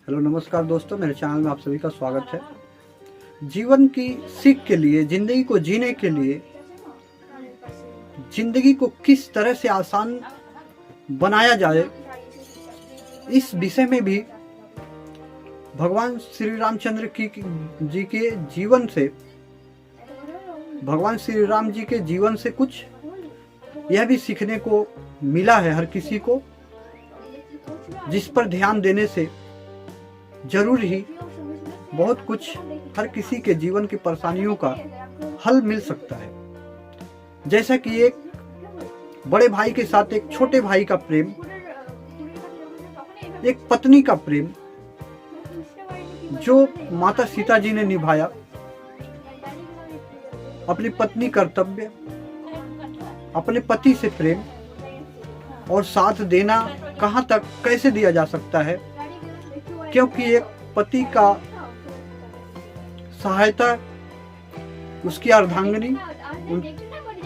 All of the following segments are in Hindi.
हेलो नमस्कार दोस्तों, मेरे चैनल में आप सभी का स्वागत है। जीवन की सीख के लिए, ज़िंदगी को जीने के लिए, ज़िंदगी को किस तरह से आसान बनाया जाए, इस विषय में भी भगवान श्री रामचंद्र जी के जीवन से, भगवान श्री राम जी के जीवन से कुछ यह भी सीखने को मिला है हर किसी को, जिस पर ध्यान देने से जरूर ही बहुत कुछ हर किसी के जीवन की परेशानियों का हल मिल सकता है। जैसा कि एक बड़े भाई के साथ एक छोटे भाई का प्रेम, एक पत्नी का प्रेम जो माता सीता जी ने निभाया, अपनी पत्नी कर्तव्य, अपने पति से प्रेम और साथ देना कहां तक कैसे दिया जा सकता है, क्योंकि एक पति का सहायता उसकी अर्धांगिनी,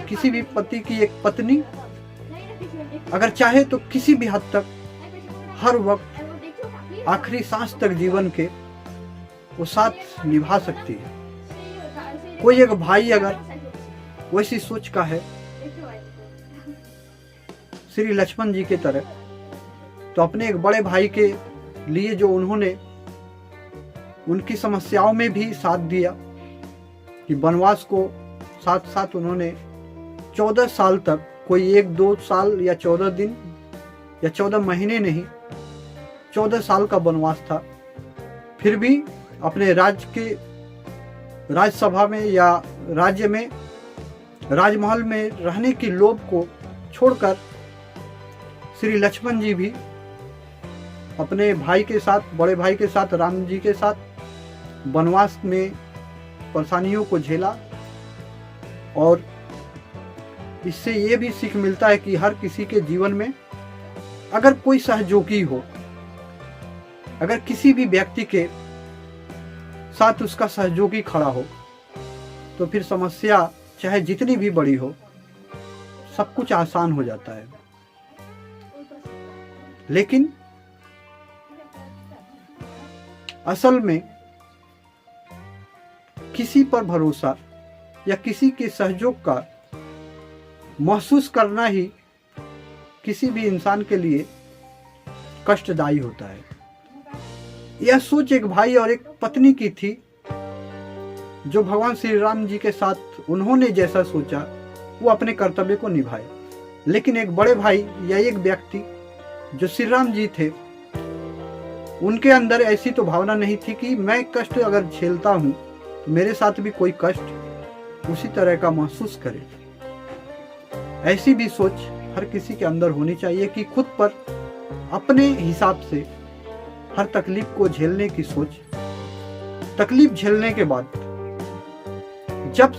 किसी भी पति की एक पत्नी अगर चाहे तो किसी भी हद तक हर वक्त आखिरी सांस तक जीवन के वो साथ निभा सकती है। कोई एक भाई अगर वैसी सोच का है श्री लक्ष्मण जी के तरह, तो अपने एक बड़े भाई के लिए जो उन्होंने उनकी समस्याओं में भी साथ दिया कि वनवास को साथ साथ उन्होंने 14 साल तक, कोई 1-2 साल या 14 दिन या 14 महीने नहीं, 14 साल का वनवास था, फिर भी अपने राज्य के राज्यसभा में या राज्य में राजमहल में रहने की लोभ को छोड़कर श्री लक्ष्मण जी भी अपने भाई के साथ, बड़े भाई के साथ, राम जी के साथ वनवास में परेशानियों को झेला। और इससे ये भी सीख मिलता है कि हर किसी के जीवन में अगर कोई सहयोगी हो, अगर किसी भी व्यक्ति के साथ उसका सहयोगी खड़ा हो, तो फिर समस्या चाहे जितनी भी बड़ी हो, सब कुछ आसान हो जाता है। लेकिन असल में किसी पर भरोसा या किसी के सहयोग का महसूस करना ही किसी भी इंसान के लिए कष्टदायी होता है। यह सोच एक भाई और एक पत्नी की थी, जो भगवान श्री राम जी के साथ उन्होंने जैसा सोचा वो अपने कर्तव्य को निभाए। लेकिन एक बड़े भाई या एक व्यक्ति जो श्री राम जी थे, उनके अंदर ऐसी तो भावना नहीं थी कि मैं कष्ट अगर झेलता हूं तो मेरे साथ भी कोई कष्ट उसी तरह का महसूस करे। ऐसी भी सोच हर किसी के अंदर होनी चाहिए कि खुद पर अपने हिसाब से हर तकलीफ को झेलने की सोच। तकलीफ झेलने के बाद जब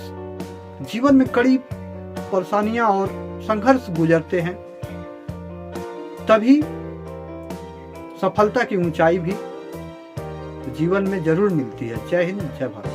जीवन में कड़ी परेशानियां और संघर्ष गुजरते हैं, तभी सफलता की ऊंचाई भी जीवन में जरूर मिलती है। जय हिंद, जय भारत।